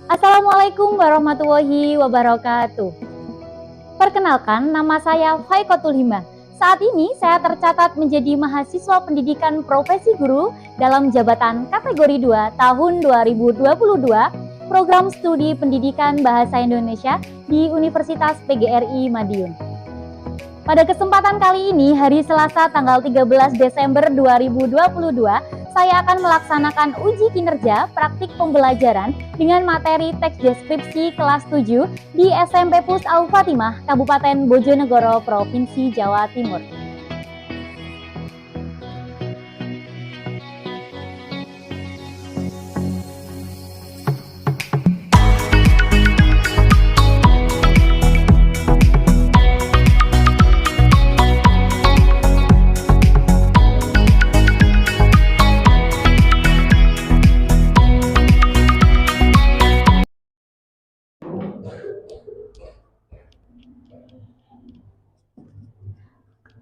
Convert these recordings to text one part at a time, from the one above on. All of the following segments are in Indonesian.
Assalamualaikum warahmatullahi wabarakatuh. Perkenalkan, nama saya Faikotul Hima. Saat ini saya tercatat menjadi mahasiswa pendidikan profesi guru dalam jabatan kategori 2 tahun 2022 Program Studi Pendidikan Bahasa Indonesia di Universitas PGRI Madiun. Pada kesempatan kali ini, hari Selasa tanggal 13 Desember 2022, saya akan melaksanakan uji kinerja praktik pembelajaran dengan materi teks deskripsi kelas 7 di SMP Pus Al Fatimah, Kabupaten Bojonegoro, Provinsi Jawa Timur.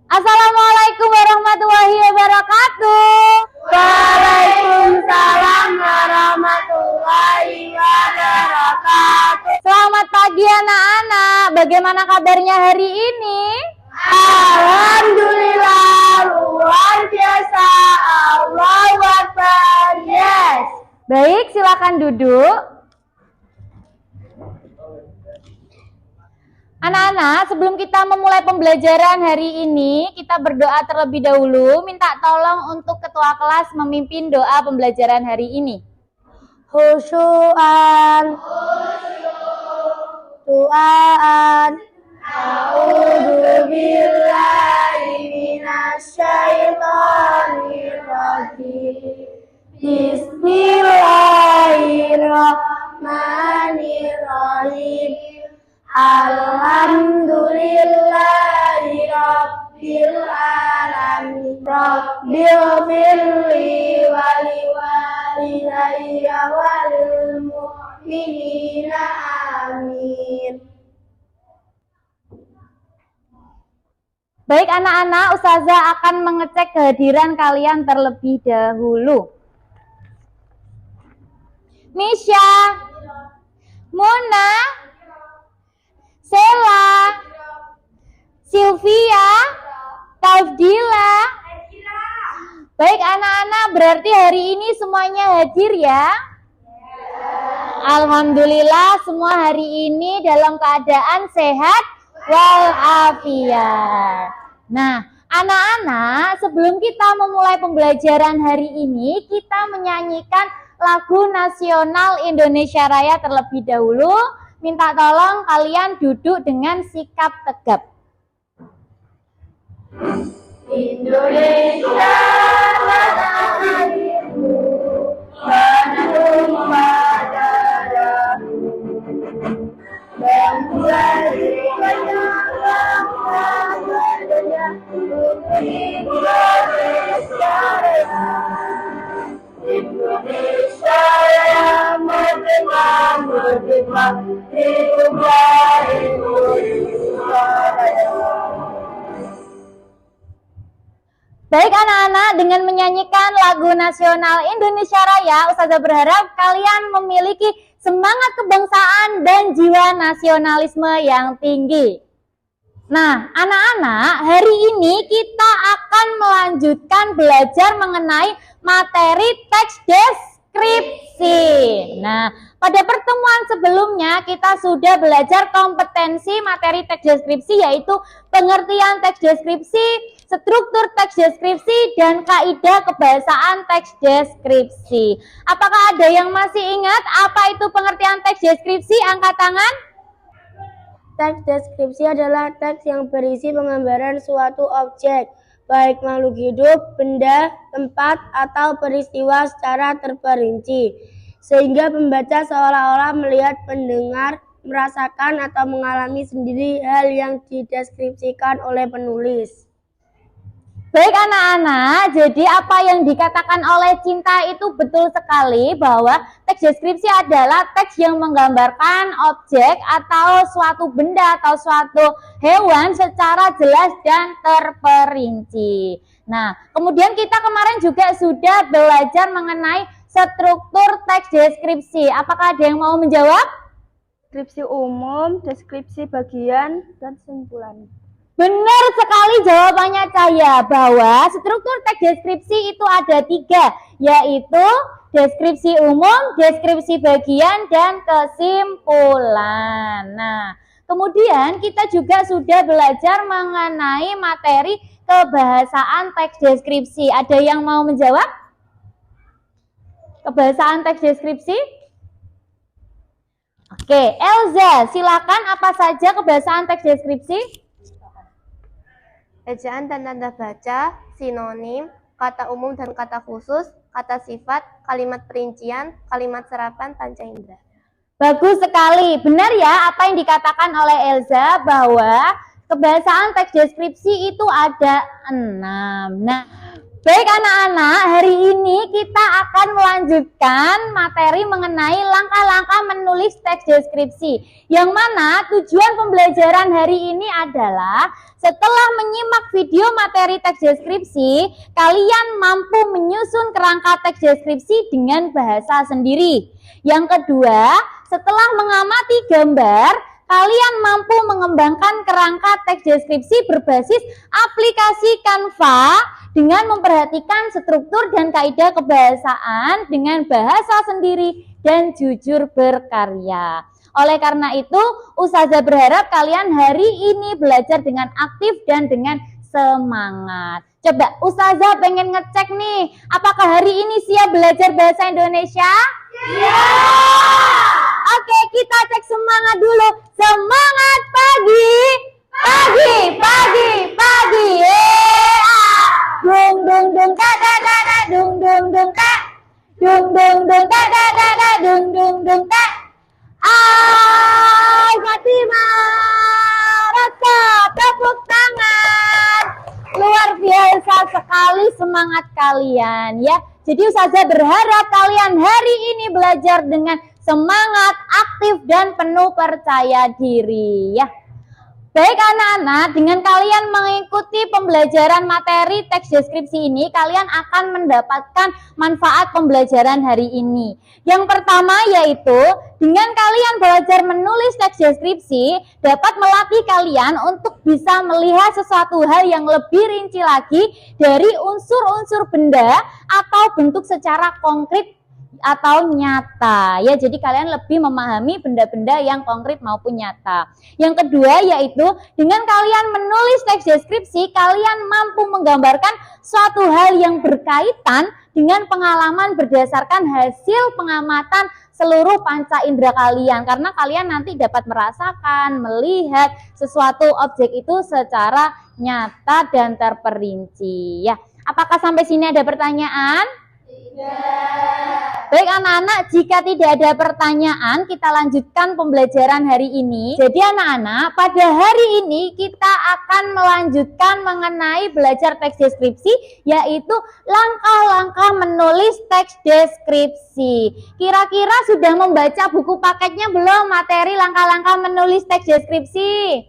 Assalamualaikum warahmatullahi wabarakatuh. Waalaikumsalam warahmatullahi wabarakatuh. Selamat pagi anak-anak. Bagaimana kabarnya hari ini? Alhamdulillah, luar biasa. Allahu Akbar. Yes. Baik, silakan duduk. Anak-anak, sebelum kita memulai pembelajaran hari ini, kita berdoa terlebih dahulu, minta tolong untuk ketua kelas memimpin doa pembelajaran hari ini. Khusyuan, duaan. A'udzubillahi minasyaitonir rajim. Bismillahirrahmanirrahim. Alhamdulillahi Rabbil Alamin. Rabbil firli wali walidayya wal mu'minina amin. Baik anak-anak, Ustazah akan mengecek kehadiran kalian terlebih dahulu. Misha, Mona, Sela, Sylvia, Tafdila. Baik anak-anak, berarti hari ini semuanya hadir ya? Alhamdulillah semua hari ini dalam keadaan sehat walafiat. Nah, anak-anak, sebelum kita memulai pembelajaran hari ini, kita menyanyikan lagu nasional Indonesia Raya terlebih dahulu. Minta tolong kalian duduk dengan sikap tegap. Indonesia tanah airku, penumpah darahku, memulai banyak langkah berdunia untuk Indonesia Raya. Indonesia Raya merdeka, merdeka, hiduplah Indonesia Raya. Baik anak-anak, dengan menyanyikan lagu nasional Indonesia Raya, Ustazah berharap kalian memiliki semangat kebangsaan dan jiwa nasionalisme yang tinggi. Nah, anak-anak, hari ini kita akan melanjutkan belajar mengenai materi teks deskripsi. Nah, pada pertemuan sebelumnya kita sudah belajar kompetensi materi teks deskripsi, yaitu pengertian teks deskripsi, struktur teks deskripsi, dan kaidah kebahasaan teks deskripsi. Apakah ada yang masih ingat apa itu pengertian teks deskripsi? Angkat tangan. Teks deskripsi adalah teks yang berisi penggambaran suatu objek, baik makhluk hidup, benda, tempat, atau peristiwa secara terperinci, sehingga pembaca seolah-olah melihat, mendengar, merasakan, atau mengalami sendiri hal yang dideskripsikan oleh penulis. Baik anak-anak, jadi apa yang dikatakan oleh Cinta itu betul sekali bahwa teks deskripsi adalah teks yang menggambarkan objek atau suatu benda atau suatu hewan secara jelas dan terperinci. Nah, kemudian kita kemarin juga sudah belajar mengenai struktur teks deskripsi. Apakah ada yang mau menjawab? Deskripsi umum, deskripsi bagian, dan simpulan. Benar sekali jawabannya Cahya, bahwa struktur teks deskripsi itu ada 3, yaitu deskripsi umum, deskripsi bagian, dan kesimpulan. Nah, kemudian kita juga sudah belajar mengenai materi kebahasaan teks deskripsi. Ada yang mau menjawab? Kebahasaan teks deskripsi? Oke, Elza, silakan apa saja kebahasaan teks deskripsi? Ejaan dan tanda baca, sinonim, kata umum dan kata khusus, kata sifat, kalimat perincian, kalimat serapan, panca indera. Bagus sekali. Benar ya apa yang dikatakan oleh Elza bahwa kebahasaan teks deskripsi itu ada 6. Nah, baik anak-anak, hari ini kita akan melanjutkan materi mengenai langkah-langkah menulis teks deskripsi. Yang mana tujuan pembelajaran hari ini adalah setelah menyimak video materi teks deskripsi, kalian mampu menyusun kerangka teks deskripsi dengan bahasa sendiri. Yang kedua, setelah mengamati gambar, kalian mampu mengembangkan kerangka teks deskripsi berbasis aplikasi Canva dengan memperhatikan struktur dan kaidah kebahasaan dengan bahasa sendiri dan jujur berkarya. Oleh karena itu, Ustazah berharap kalian hari ini belajar dengan aktif dan dengan semangat. Coba Ustazah pengen ngecek nih, apakah hari ini siap belajar bahasa Indonesia? Iya! Oke, kita cek semangat dulu. Semangat pagi! Pagi, pagi, pagi! Dung dung dung da da da da dung dung dung da. Dung dung dung da da da da dung dung dung da. Fatimah, rasa tepuk tangan. Luar biasa sekali semangat kalian ya. Jadi Ustazah berharap kalian hari ini belajar dengan semangat, aktif dan penuh percaya diri ya. Baik anak-anak, dengan kalian mengikuti pembelajaran materi teks deskripsi ini, kalian akan mendapatkan manfaat pembelajaran hari ini. Yang pertama yaitu, dengan kalian belajar menulis teks deskripsi, dapat melatih kalian untuk bisa melihat sesuatu hal yang lebih rinci lagi dari unsur-unsur benda atau bentuk secara konkret atau nyata ya. Jadi kalian lebih memahami benda-benda yang konkret maupun nyata. Yang kedua yaitu dengan kalian menulis teks deskripsi, kalian mampu menggambarkan suatu hal yang berkaitan dengan pengalaman berdasarkan hasil pengamatan seluruh panca indera kalian, karena kalian nanti dapat merasakan, melihat sesuatu objek itu secara nyata dan terperinci ya. Apakah sampai sini ada pertanyaan? Baik anak-anak, jika tidak ada pertanyaan, kita lanjutkan pembelajaran hari ini. Jadi anak-anak, pada hari ini kita akan melanjutkan mengenai belajar teks deskripsi, yaitu langkah-langkah menulis teks deskripsi. Kira-kira sudah membaca buku paketnya belum materi langkah-langkah menulis teks deskripsi?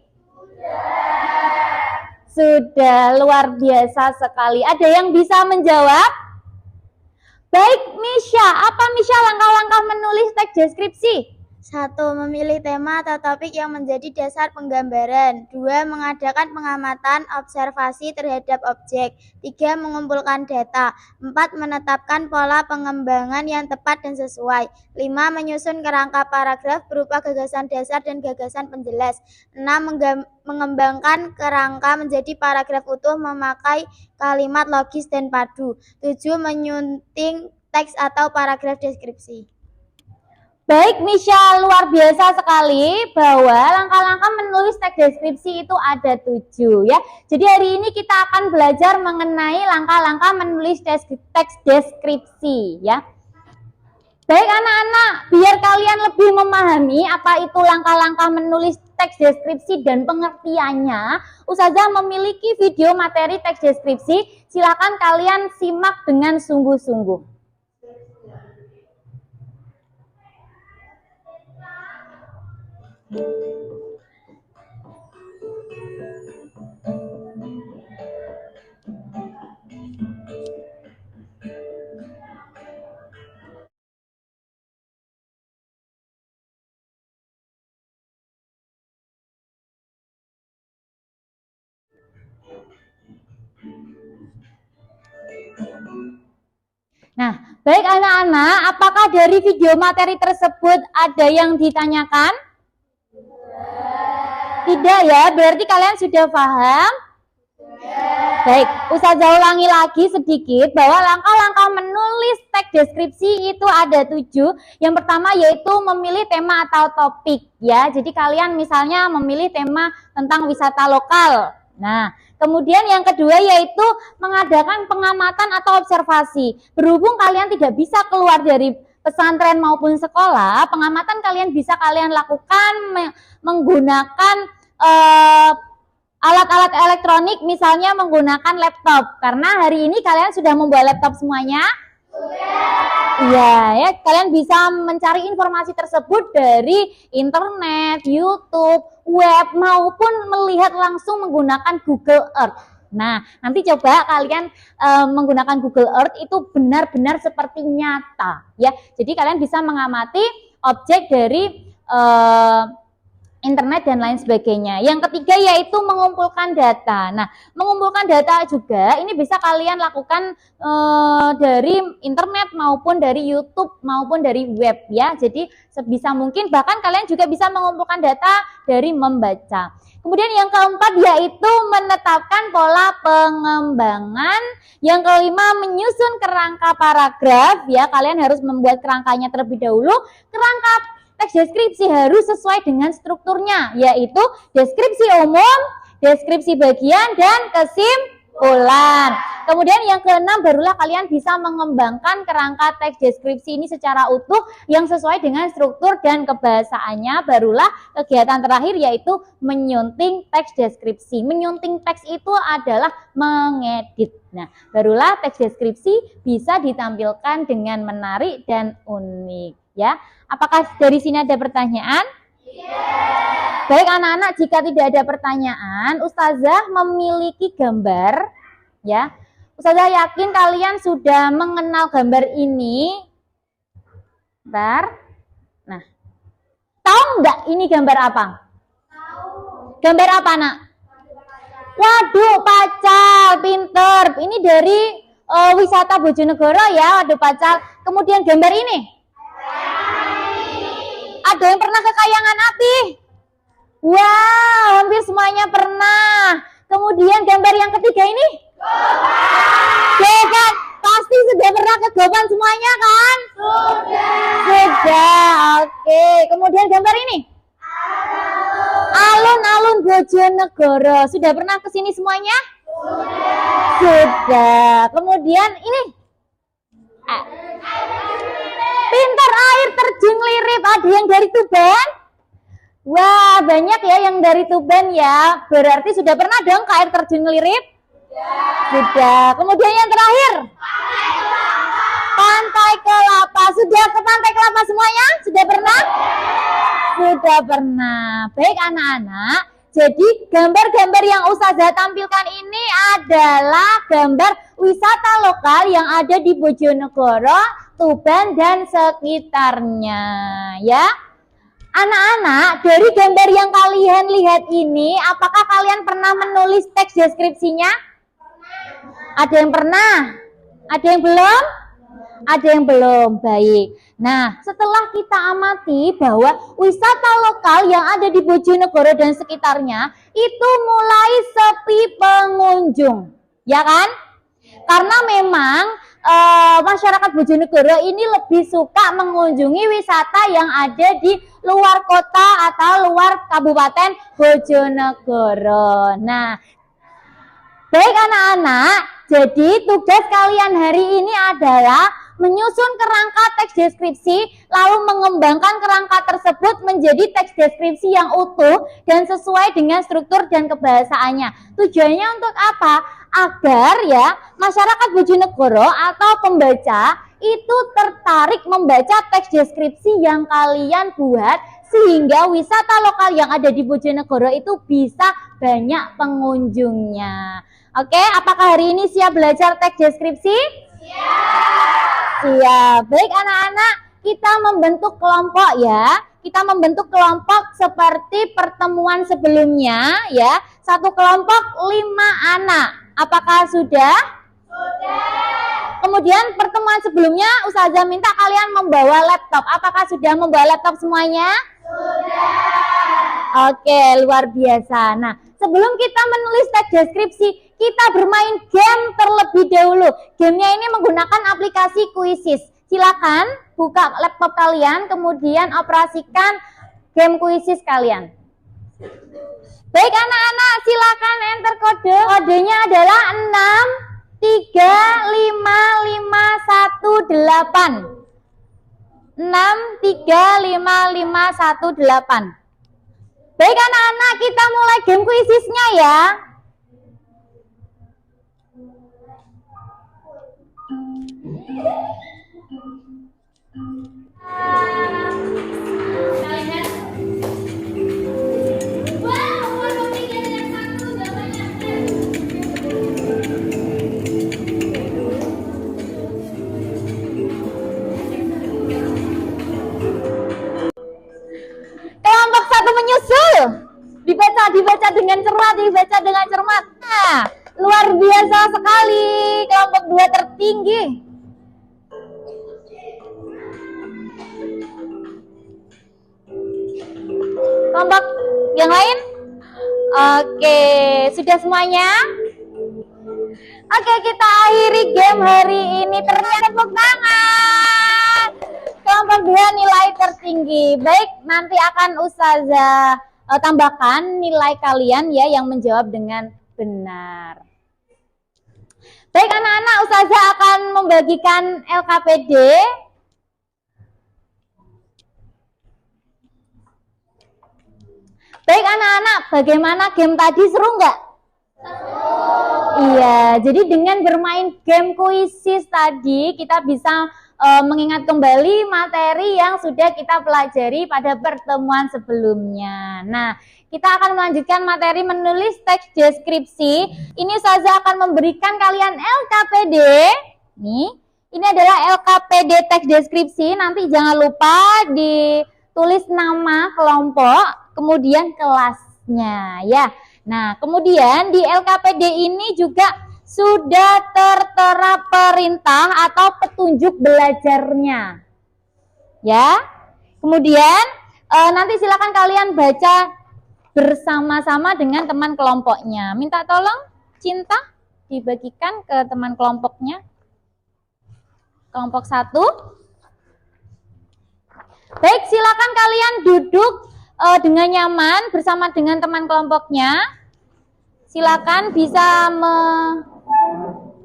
Sudah, luar biasa sekali. Ada yang bisa menjawab? Baik, Misha, apa Misha langkah-langkah menulis teks deskripsi? 1. Memilih tema atau topik yang menjadi dasar penggambaran. 2. Mengadakan pengamatan observasi terhadap objek. 3. Mengumpulkan data. 4. Menetapkan pola pengembangan yang tepat dan sesuai. 5. Menyusun kerangka paragraf berupa gagasan dasar dan gagasan penjelas. 6. Mengembangkan kerangka menjadi paragraf utuh memakai kalimat logis dan padu. 7. Menyunting teks atau paragraf deskripsi. Baik Misha, luar biasa sekali bahwa langkah-langkah menulis teks deskripsi itu ada 7 ya. Jadi hari ini kita akan belajar mengenai langkah-langkah menulis teks deskripsi ya. Baik anak-anak, biar kalian lebih memahami apa itu langkah-langkah menulis teks deskripsi dan pengertiannya, Ustazah memiliki video materi teks deskripsi. Silakan kalian simak dengan sungguh-sungguh. Nah, baik anak-anak, apakah dari video materi tersebut ada yang ditanyakan? Tidak ya, berarti kalian sudah paham? Baik, Ustazah ulangi lagi sedikit bahwa langkah-langkah menulis teks deskripsi itu ada 7. Yang pertama yaitu memilih tema atau topik ya. Jadi kalian misalnya memilih tema tentang wisata lokal. Nah, kemudian yang kedua yaitu mengadakan pengamatan atau observasi. Berhubung kalian tidak bisa keluar dari pesantren maupun sekolah, pengamatan kalian bisa kalian lakukan menggunakan alat-alat elektronik, misalnya menggunakan laptop. Karena hari ini kalian sudah membawa laptop semuanya? Iya, ya, kalian bisa mencari informasi tersebut dari internet, YouTube, web, maupun melihat langsung menggunakan Google Earth. Nah, nanti coba kalian menggunakan Google Earth itu benar-benar seperti nyata, ya. Jadi kalian bisa mengamati objek dari internet dan lain sebagainya. Yang ketiga yaitu mengumpulkan data. Nah, mengumpulkan data juga ini bisa kalian lakukan dari internet maupun dari YouTube maupun dari web ya. Jadi sebisa mungkin bahkan kalian juga bisa mengumpulkan data dari membaca. Kemudian yang keempat yaitu menetapkan pola pengembangan. Yang kelima menyusun kerangka paragraf ya. Kalian harus membuat kerangkanya terlebih dahulu. Kerangka teks deskripsi harus sesuai dengan strukturnya, yaitu deskripsi umum, deskripsi bagian, dan kesimpulan. Kemudian yang keenam barulah kalian bisa mengembangkan kerangka teks deskripsi ini secara utuh yang sesuai dengan struktur dan kebahasaannya. Barulah kegiatan terakhir yaitu menyunting teks deskripsi. Menyunting teks itu adalah mengedit. Nah, barulah teks deskripsi bisa ditampilkan dengan menarik dan unik. Ya, apakah dari sini ada pertanyaan? Baik anak-anak, jika tidak ada pertanyaan, Ustazah memiliki gambar. Ya, Ustazah yakin kalian sudah mengenal gambar ini. Bentar. Nah, tahu nggak ini gambar apa? Gambar apa, Nak? Waduh, pacal, pinter. Ini dari wisata Bojonegoro ya, waduh pacal. Kemudian gambar ini. Ada yang pernah ke Kayangan Api? Wow, hampir semuanya pernah. Kemudian gambar yang ketiga ini? Goban. Pasti sudah pernah ke Goban semuanya kan? Sudah, oke. Kemudian gambar ini? Alun-alun Bojonegoro. Sudah pernah ke sini semuanya? Sudah. Kemudian ini? Pintar, air terjun Lirip. Ada yang dari Tuban? Wah, banyak ya yang dari Tuban ya. Berarti sudah pernah dong ke air terjun Lirip? Sudah. Kemudian yang terakhir? Pantai Kelapa. Sudah ke Pantai Kelapa semuanya? Sudah pernah? Sudah pernah. Baik anak-anak. Jadi gambar-gambar yang Ustazah tampilkan ini adalah gambar wisata lokal yang ada di Bojonegoro, Tuban, dan sekitarnya ya. Anak-anak, dari gambar yang kalian lihat ini, apakah kalian pernah menulis teks deskripsinya? Ada yang pernah? Ada yang belum? Ada yang belum. Baik. Nah, setelah kita amati bahwa wisata lokal yang ada di Bojonegoro dan sekitarnya itu mulai sepi pengunjung, ya kan? Karena memang masyarakat Bojonegoro ini lebih suka mengunjungi wisata yang ada di luar kota atau luar Kabupaten Bojonegoro. Nah, baik anak-anak, jadi tugas kalian hari ini adalah menyusun kerangka teks deskripsi, lalu mengembangkan kerangka tersebut menjadi teks deskripsi yang utuh dan sesuai dengan struktur dan kebahasaannya. Tujuannya untuk apa? Agar ya masyarakat Bojonegoro atau pembaca itu tertarik membaca teks deskripsi yang kalian buat, sehingga wisata lokal yang ada di Bojonegoro itu bisa banyak pengunjungnya. Oke, apakah hari ini siap belajar teks deskripsi? Siap. Siap. Baik anak-anak, kita membentuk kelompok ya. Kita membentuk kelompok seperti pertemuan sebelumnya ya. Satu kelompok 5 anak. Apakah sudah? Sudah. Kemudian pertemuan sebelumnya Ustazah minta kalian membawa laptop. Apakah sudah membawa laptop semuanya? Sudah. Oke, luar biasa. Nah, sebelum kita menulis teks deskripsi, kita bermain game terlebih dahulu. Gamenya ini menggunakan aplikasi Quizzes. Silakan buka laptop kalian, kemudian operasikan game Quizzes kalian. Baik anak-anak, silakan enter kode. Kodenya adalah 6355518. 6355518. Baik anak-anak, kita mulai game Quizzesnya ya. Kelompok 1 menyusul. Dibaca dengan cermat. Nah, luar biasa sekali. Kelompok 2 tertinggi. Kelompok yang lain? Oke, sudah semuanya? Oke, kita akhiri game hari ini. Ternyata tepuk tangan. Kelompok 2 nilai tertinggi. Baik, nanti akan Ustazah tambahkan nilai kalian ya yang menjawab dengan benar. Baik anak-anak, Ustazah akan membagikan LKPD. Baik anak-anak, bagaimana game tadi, seru nggak? Iya, jadi dengan bermain game Quizzes tadi kita bisa mengingat kembali materi yang sudah kita pelajari pada pertemuan sebelumnya. Nah, kita akan melanjutkan materi menulis teks deskripsi. Ini Ustazah akan memberikan kalian LKPD. Nih, ini adalah LKPD teks deskripsi. Nanti jangan lupa ditulis nama kelompok, kemudian kelasnya ya. Nah, kemudian di LKPD ini juga sudah tertera perintah atau petunjuk belajarnya. Ya. Kemudian nanti silakan kalian baca bersama-sama dengan teman kelompoknya. Minta tolong Cinta dibagikan ke teman kelompoknya. Kelompok 1. Baik, silakan kalian duduk dengan nyaman bersama dengan teman kelompoknya. Silakan bisa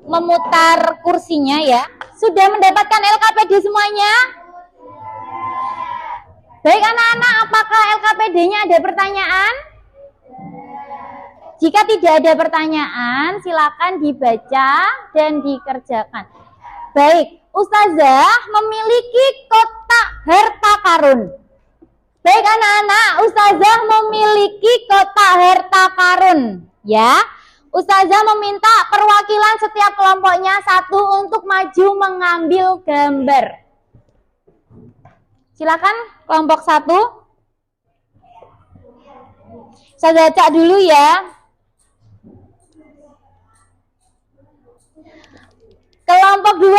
memutar kursinya ya. Sudah mendapatkan LKPD semuanya? Baik anak-anak, apakah LKPD-nya ada pertanyaan? Jika tidak ada pertanyaan, silakan dibaca dan dikerjakan. Baik, Ustazah memiliki kotak harta karun. Baik anak-anak, Ustazah memiliki kotak harta karun. Ya, Ustazah meminta perwakilan setiap kelompoknya satu untuk maju mengambil gambar. Silakan kelompok 1. Ustazah cak dulu ya. Kelompok 2.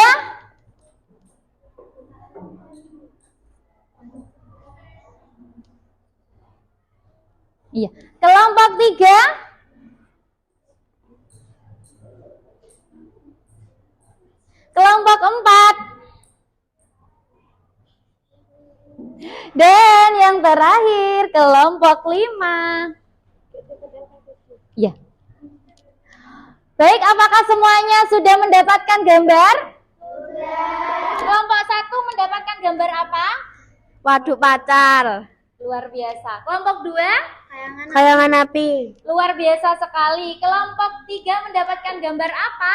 Iya. Kelompok 3. Kelompok 4. Dan yang terakhir kelompok 5. Ya. Baik, apakah semuanya sudah mendapatkan gambar? Sudah. Kelompok 1 mendapatkan gambar apa? Waduk pacar. Luar biasa. Kelompok 2? Kayangan api. Luar biasa sekali. Kelompok 3 mendapatkan gambar apa?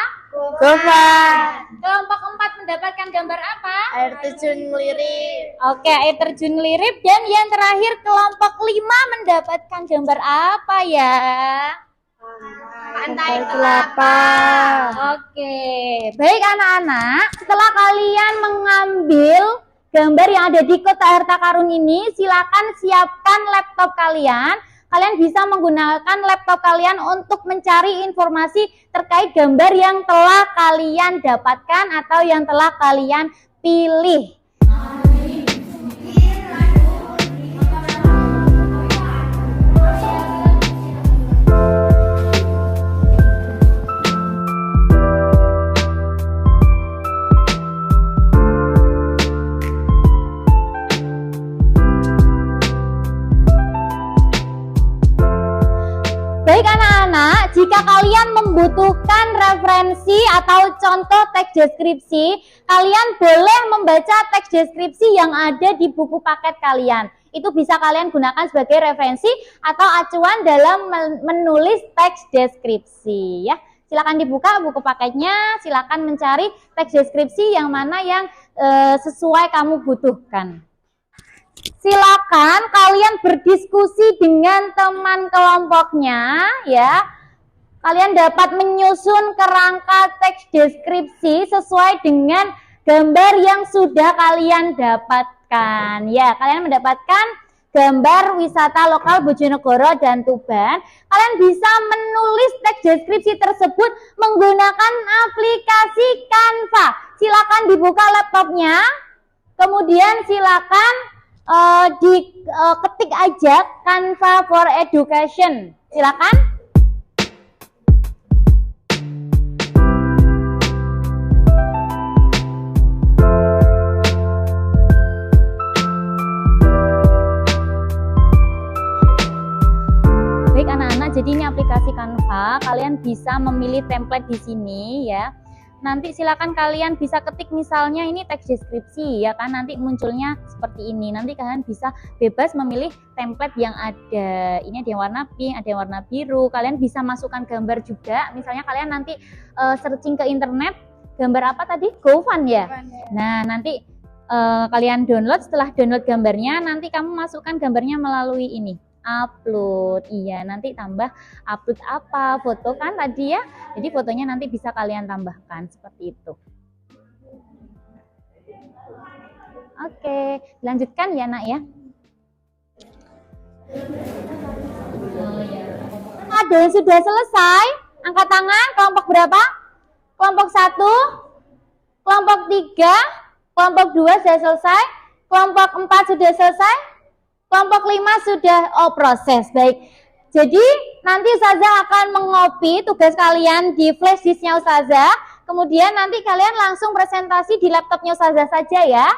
Gofar. Kelompok 4 mendapatkan gambar apa? Air terjun ngelirip. Oke, air terjun ngelirip. Dan yang terakhir kelompok 5 mendapatkan gambar apa ya? Pantai Kelapa. Oke, baik anak-anak. Setelah kalian mengambil gambar yang ada di kotak harta karun ini, silakan siapkan laptop kalian. Kalian bisa menggunakan laptop kalian untuk mencari informasi terkait gambar yang telah kalian dapatkan atau yang telah kalian pilih. Baik anak-anak, jika kalian membutuhkan referensi atau contoh teks deskripsi, kalian boleh membaca teks deskripsi yang ada di buku paket kalian. Itu bisa kalian gunakan sebagai referensi atau acuan dalam menulis teks deskripsi ya. Silakan dibuka buku paketnya, silakan mencari teks deskripsi yang mana yang sesuai kamu butuhkan. Silakan kalian berdiskusi dengan teman kelompoknya ya. Kalian dapat menyusun kerangka teks deskripsi sesuai dengan gambar yang sudah kalian dapatkan. Ya, kalian mendapatkan gambar wisata lokal Bojonegoro dan Tuban. Kalian bisa menulis teks deskripsi tersebut menggunakan aplikasi Canva. Silakan dibuka laptopnya. Kemudian silakan diketik aja Canva for Education. Silakan. Baik anak-anak, jadi ini aplikasi Canva. Kalian bisa memilih template di sini ya. Nanti silakan kalian bisa ketik misalnya ini teks deskripsi ya kan, nanti munculnya seperti ini. Nanti kalian bisa bebas memilih template yang ada. Ini ada yang warna pink, ada yang warna biru. Kalian bisa masukkan gambar juga. Misalnya kalian nanti searching ke internet, gambar apa tadi? GoFun ya. Nah, nanti kalian download, setelah download gambarnya nanti kamu masukkan gambarnya melalui ini. Upload, iya nanti tambah upload apa foto kan tadi ya, jadi fotonya nanti bisa kalian tambahkan seperti itu. Oke, lanjutkan ya nak ya. Ada yang sudah selesai, angkat tangan. Kelompok berapa? Kelompok 1, kelompok 3, kelompok 2 sudah selesai, kelompok 4 sudah selesai, kelompok 5 sudah proses. Baik, jadi nanti Ustazah akan mengopi tugas kalian di flash disknya Ustazah. Kemudian nanti kalian langsung presentasi di laptopnya Ustazah saja ya.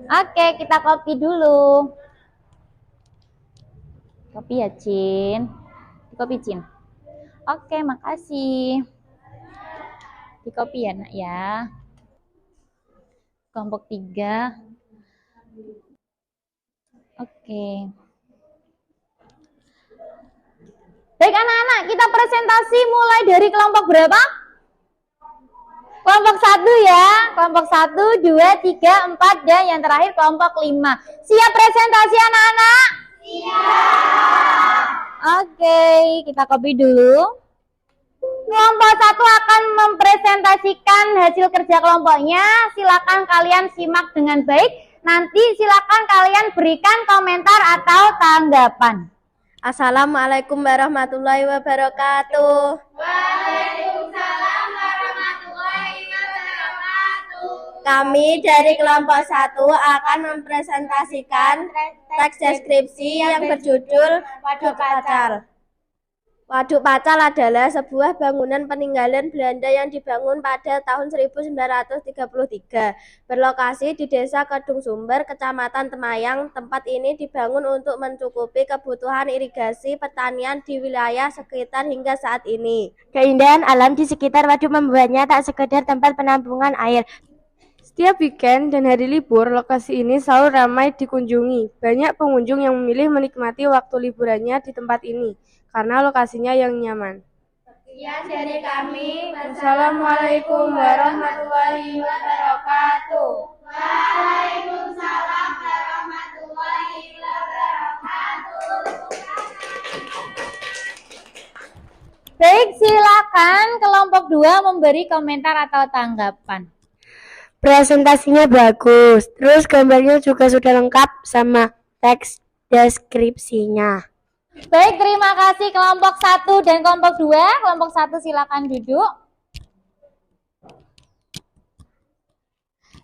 Oke, kita copy dulu. Copy ya Cin. Di copy Cin. Oke, makasih. Di copy ya nak ya. Kelompok 3. Oke. Baik anak-anak, kita presentasi mulai dari kelompok berapa? Kelompok 1 ya. Kelompok 1, 2, 3, 4 dan yang terakhir kelompok 5. Siap presentasi anak-anak? Siap. Oke, kita copy dulu. Kelompok 1 akan mempresentasikan hasil kerja kelompoknya. Silakan kalian simak dengan baik. Nanti silakan kalian berikan komentar atau tanggapan. Assalamualaikum warahmatullahi wabarakatuh. Waalaikumsalam warahmatullahi wabarakatuh. Kami dari kelompok 1 akan mempresentasikan teks deskripsi yang berjudul Waduk Pacar. Waduk Pacar adalah sebuah bangunan peninggalan Belanda yang dibangun pada tahun 1933. Berlokasi di Desa Kedung Sumber, Kecamatan Temayang. Tempat ini dibangun untuk mencukupi kebutuhan irigasi pertanian di wilayah sekitar hingga saat ini. Keindahan alam di sekitar waduk membuatnya tak sekedar tempat penampungan air. Setiap weekend dan hari libur, lokasi ini selalu ramai dikunjungi. Banyak pengunjung yang memilih menikmati waktu liburannya di tempat ini karena lokasinya yang nyaman. Sekian dari kami. Wassalamualaikum warahmatullahi wabarakatuh. Waalaikumsalam warahmatullahi wabarakatuh. Baik, silakan kelompok 2 memberi komentar atau tanggapan. Presentasinya bagus, terus gambarnya juga sudah lengkap sama teks deskripsinya. Baik, terima kasih kelompok 1 dan kelompok 2. Kelompok 1 silakan duduk.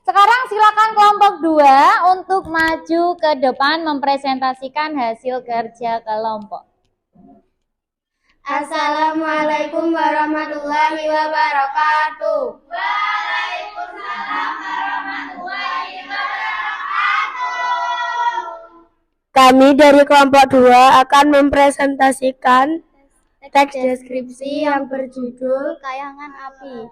Sekarang silakan kelompok 2 untuk maju ke depan mempresentasikan hasil kerja kelompok. Assalamualaikum warahmatullahi wabarakatuh. Waalaikumsalam warahmatullahi wabarakatuh. Kami dari kelompok 2 akan mempresentasikan teks deskripsi yang berjudul Kayangan Api.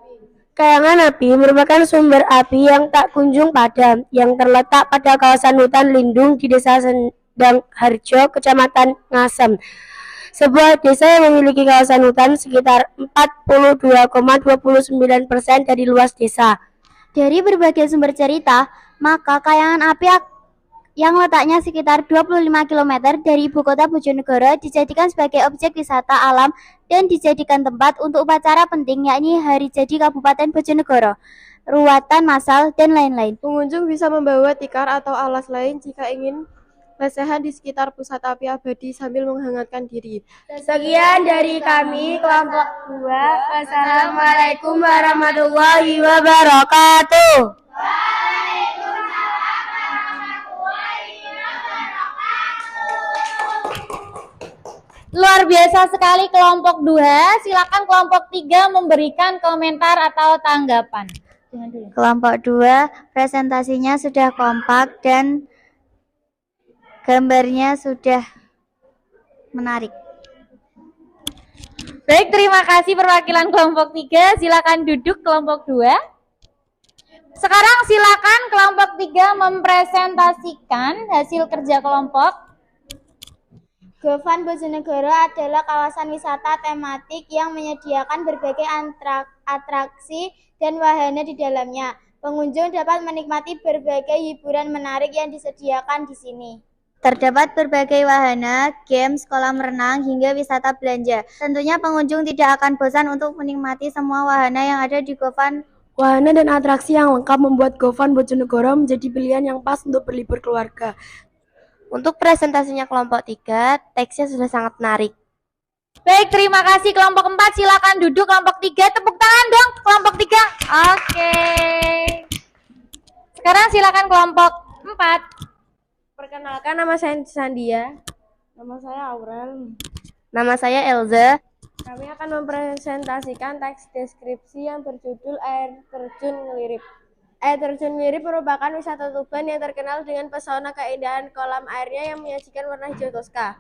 Kayangan api merupakan sumber api yang tak kunjung padam, yang terletak pada kawasan hutan lindung di Desa Sendang Harjo, Kecamatan Ngasem. Sebuah desa yang memiliki kawasan hutan sekitar 42,29% dari luas desa. Dari berbagai sumber cerita, maka Kayangan Api yang letaknya sekitar 25 km dari ibu kota Bojonegoro dijadikan sebagai objek wisata alam dan dijadikan tempat untuk upacara penting yakni Hari Jadi Kabupaten Bojonegoro, ruatan massal, dan lain-lain. Pengunjung bisa membawa tikar atau alas lain jika ingin lesehan di sekitar pusat api abadi sambil menghangatkan diri. Sekian dari kami, kelompok 2. Wassalamualaikum warahmatullahi wabarakatuh. Luar biasa sekali kelompok 2. Silakan kelompok 3 memberikan komentar atau tanggapan. Kelompok 2 presentasinya sudah kompak dan gambarnya sudah menarik. Baik, terima kasih perwakilan kelompok 3. Silakan duduk kelompok 2. Sekarang silakan kelompok 3 mempresentasikan hasil kerja kelompok. Govan Bojonegoro adalah kawasan wisata tematik yang menyediakan berbagai atraksi dan wahana di dalamnya. Pengunjung dapat menikmati berbagai hiburan menarik yang disediakan di sini. Terdapat berbagai wahana, games, kolam renang, hingga wisata belanja. Tentunya pengunjung tidak akan bosan untuk menikmati semua wahana yang ada di Govan. Wahana dan atraksi yang lengkap membuat Govan Bojonegoro menjadi pilihan yang pas untuk berlibur keluarga. Untuk presentasinya kelompok 3, teksnya sudah sangat menarik. Baik, terima kasih kelompok 4. Silakan duduk kelompok 3. Tepuk tangan dong kelompok 3. Oke. Sekarang silakan kelompok 4. Perkenalkan, nama saya Sandia. Nama saya Aurel. Nama saya Elza. Kami akan mempresentasikan teks deskripsi yang berjudul Air Terjun Ngelirip. Air Terjun Ngelirip merupakan wisata Tuban yang terkenal dengan pesona keindahan kolam airnya yang menyajikan warna hijau toska.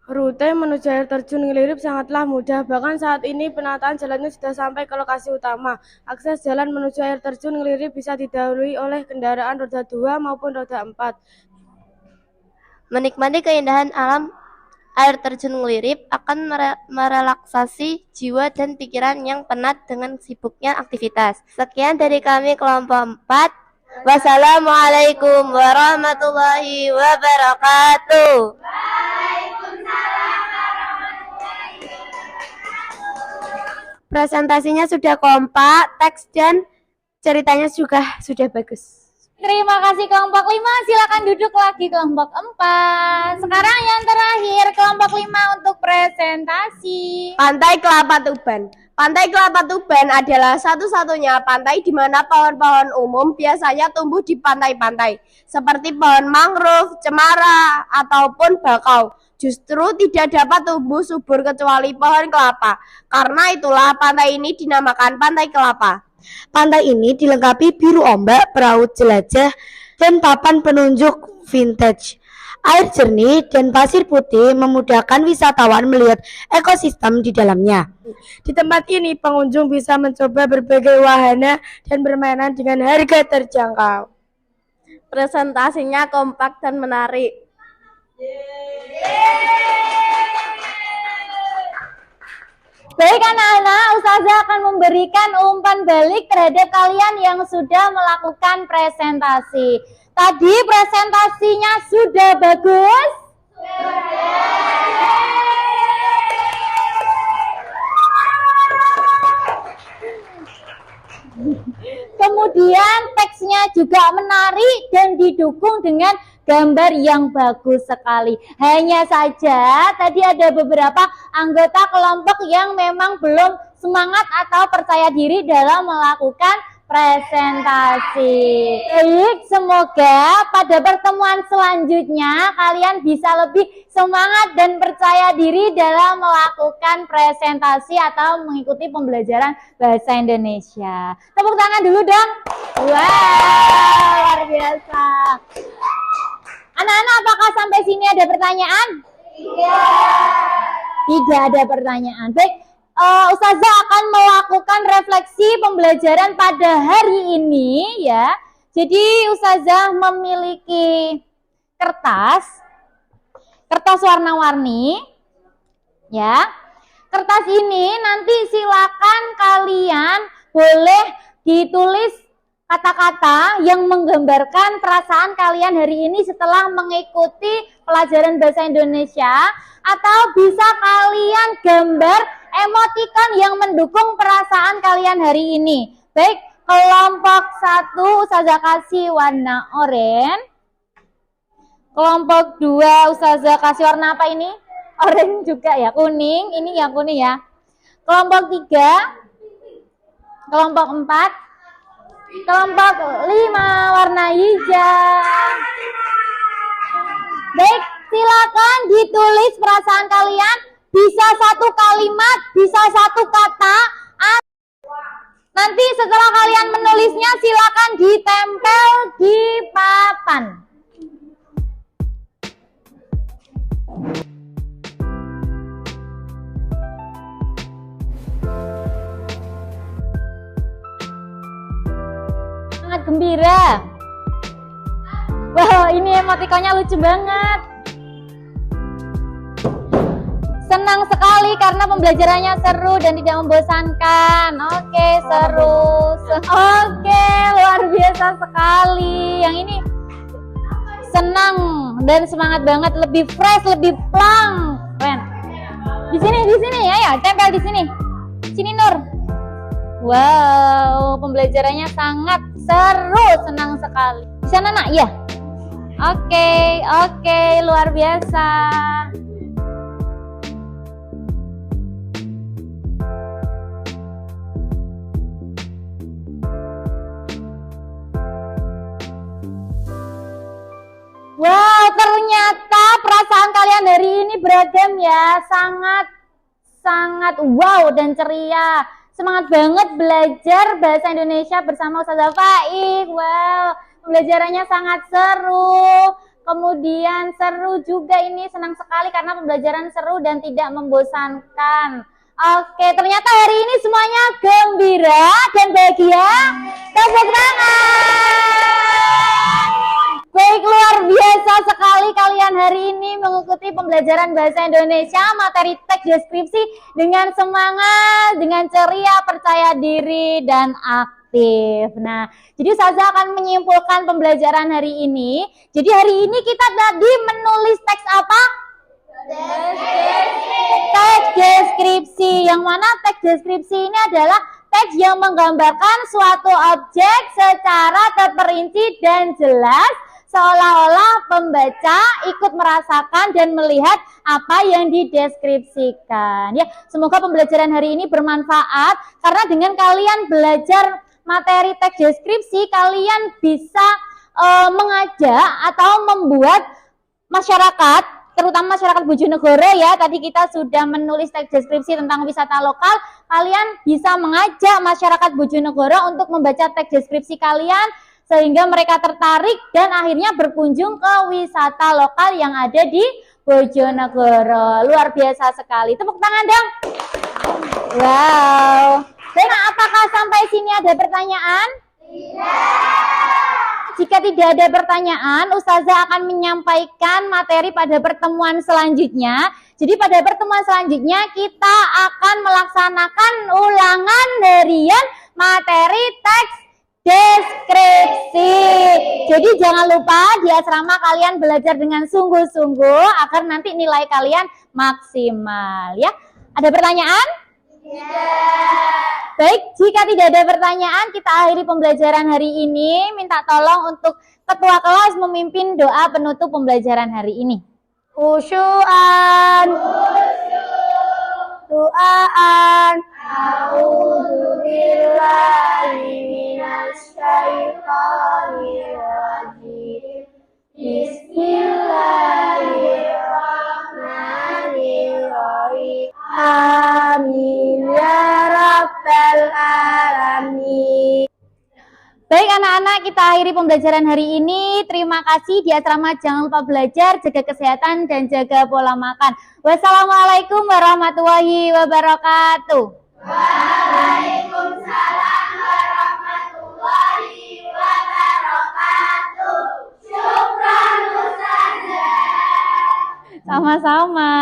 Rute menuju air terjun Ngelirip sangatlah mudah, bahkan saat ini penataan jalannya sudah sampai ke lokasi utama. Akses jalan menuju air terjun Ngelirip bisa didahului oleh kendaraan roda 2 maupun roda 4. Menikmati keindahan alam air terjun Ngelirip akan merelaksasi jiwa dan pikiran yang penat dengan sibuknya aktivitas. Sekian dari kami kelompok 4. Wassalamualaikum warahmatullahi wabarakatuh. Presentasinya sudah kompak, teks dan ceritanya juga sudah bagus. Terima kasih kelompok 5. Silakan duduk lagi kelompok 4. Sekarang yang terakhir kelompok 5 untuk presentasi. Pantai Kelapa Tuban. Pantai Kelapa Tuban adalah satu-satunya pantai di mana pohon-pohon umum biasanya tumbuh di pantai-pantai, seperti pohon mangrove, cemara, ataupun bakau. Justru tidak dapat tumbuh subur kecuali pohon kelapa. Karena itulah pantai ini dinamakan Pantai Kelapa. Pantai ini dilengkapi biru ombak, perahu jelajah, dan papan penunjuk vintage. Air jernih dan pasir putih memudahkan wisatawan melihat ekosistem di dalamnya. Di tempat ini, pengunjung bisa mencoba berbagai wahana dan permainan dengan harga terjangkau. Presentasinya kompak dan menarik. Baik anak-anak, Ustazah akan memberikan umpan balik terhadap kalian yang sudah melakukan presentasi. Tadi presentasinya sudah bagus? Kemudian teksnya juga menarik dan didukung dengan gambar yang bagus sekali. Hanya saja tadi ada beberapa anggota kelompok yang memang belum semangat atau percaya diri dalam melakukan presentasi. Baik, semoga pada pertemuan selanjutnya kalian bisa lebih semangat dan percaya diri dalam melakukan presentasi atau mengikuti pembelajaran bahasa Indonesia. Tepuk tangan dulu dong. Wow, luar biasa. Anak-anak, apakah sampai sini ada pertanyaan? Tidak ada pertanyaan. Baik. Ustazah akan melakukan refleksi pembelajaran pada hari ini ya. Jadi Ustazah memiliki kertas warna-warni ya. Kertas ini nanti silakan kalian boleh ditulis kata-kata yang menggambarkan perasaan kalian hari ini setelah mengikuti pelajaran bahasa Indonesia, atau bisa kalian gambar emoticon yang mendukung perasaan kalian hari ini. Baik, kelompok 1 Ustazah kasih warna oranye. Kelompok 2 Ustazah kasih warna apa ini? Oranye juga ya, kuning. Ini yang kuning ya. Kelompok 3, kelompok 4, kelompok 5 warna hijau. Baik, silakan ditulis perasaan kalian. Bisa satu kalimat, bisa satu kata. Nanti setelah kalian menulisnya silakan ditempel di papan. Sangat gembira. Wow, ini emotikonnya lucu banget. Senang sekali karena pembelajarannya seru dan tidak membosankan. Oke, seru. Oke, luar biasa sekali. Yang ini senang dan semangat banget, lebih fresh, lebih plong. Keren. Di sini ya, tempel di sini. Sini Nur. Wow, pembelajarannya sangat seru, senang sekali. Di sana Nak, ya. Oke, luar biasa. Wow, ternyata perasaan kalian hari ini beragam ya, sangat wow dan ceria. Semangat banget belajar bahasa Indonesia bersama Ustazah Faik. Wow, pembelajarannya sangat seru. Kemudian seru juga ini, senang sekali karena pembelajaran seru dan tidak membosankan. Oke, ternyata hari ini semuanya gembira dan bahagia. Tepuk tangan. Baik, luar biasa sekali kalian hari ini mengikuti pembelajaran bahasa Indonesia materi teks deskripsi dengan semangat, dengan ceria, percaya diri, dan aktif. Nah, jadi Ustazah akan menyimpulkan pembelajaran hari ini. Jadi hari ini kita tadi menulis teks apa? Teks deskripsi. Yang mana teks deskripsi ini adalah teks yang menggambarkan suatu objek secara terperinci dan jelas, seolah-olah pembaca ikut merasakan dan melihat apa yang dideskripsikan. Ya, semoga pembelajaran hari ini bermanfaat karena dengan kalian belajar materi teks deskripsi, kalian bisa mengajak atau membuat masyarakat, terutama masyarakat Bojonegoro ya. Tadi kita sudah menulis teks deskripsi tentang wisata lokal. Kalian bisa mengajak masyarakat Bojonegoro untuk membaca teks deskripsi kalian sehingga mereka tertarik dan akhirnya berkunjung ke wisata lokal yang ada di Bojonegoro. Luar biasa sekali. Tepuk tangan dong. Wow. Dan apakah sampai sini ada pertanyaan? Jika tidak ada pertanyaan, Ustazah akan menyampaikan materi pada pertemuan selanjutnya. Jadi pada pertemuan selanjutnya kita akan melaksanakan ulangan harian materi teks deskripsi. Jadi jangan lupa di asrama kalian belajar dengan sungguh-sungguh agar nanti nilai kalian maksimal ya. Ada pertanyaan? Baik, jika tidak ada pertanyaan, kita akhiri pembelajaran hari ini. Minta tolong untuk ketua kelas memimpin doa penutup pembelajaran hari ini. Khusyuan, doaan, a'udzubillahi minasyaitonir rajim. Bismillahirrahmanirrahim. Amin ya rabbal alamin. Baik anak-anak, kita akhiri pembelajaran hari ini. Terima kasih di asrama. Jangan lupa belajar, jaga kesehatan, dan jaga pola makan. Wassalamualaikum warahmatullahi wabarakatuh. Waalaikumsalam warahmatullahi wabarakatuh. Syukran Ustazah. Sama-sama.